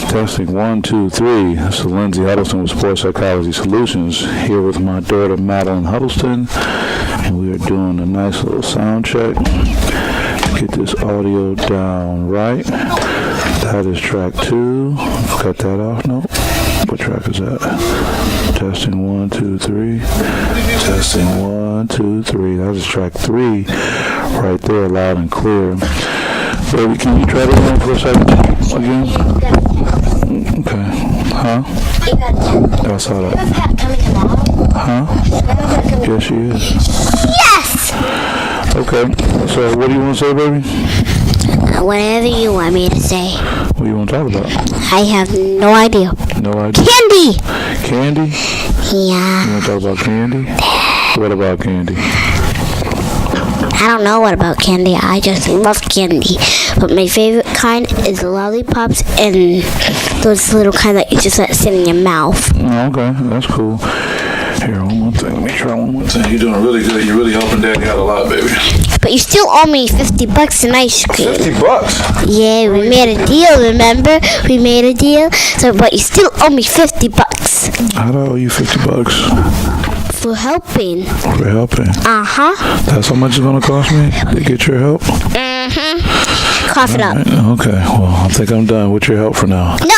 Testing 1, 2, 3. This is Lindsay Huddleston with Sports Psychology Solutions, here with my daughter Madeline Huddleston, and we are doing a nice little sound check to get this audio down right. That is track 2. Cut that off. Nope. What track is that? Testing 1, 2, 3. Testing 1, 2, 3. That is track 3 right there, loud and clear. Baby, can you try that one for a second again? Okay. Huh? I saw that. Huh? Yes, she is. Yes! Okay. So, what do you want to say, baby? Whatever you want me to say. What do you want to talk about? I have no idea. No idea. Candy! Candy? Yeah. You want to talk about candy? What about candy? I don't know what about candy. I just love candy. But my favorite kind is lollipops and those little kind that you just let sit in your mouth. Okay, that's cool. Here, one more thing. Let me try one more thing. You're doing really good. You're really helping Daddy out a lot, baby. But you still owe me $50 in ice cream. $50? Yeah, we made a deal, remember? We made a deal. So, but you still owe me $50. How do I owe you $50? For helping. For helping? Uh-huh. That's how much it's going to cost me to get your help? Mm-hmm. Cough it up. Right. Okay, well, I think I'm done with your help for now. No.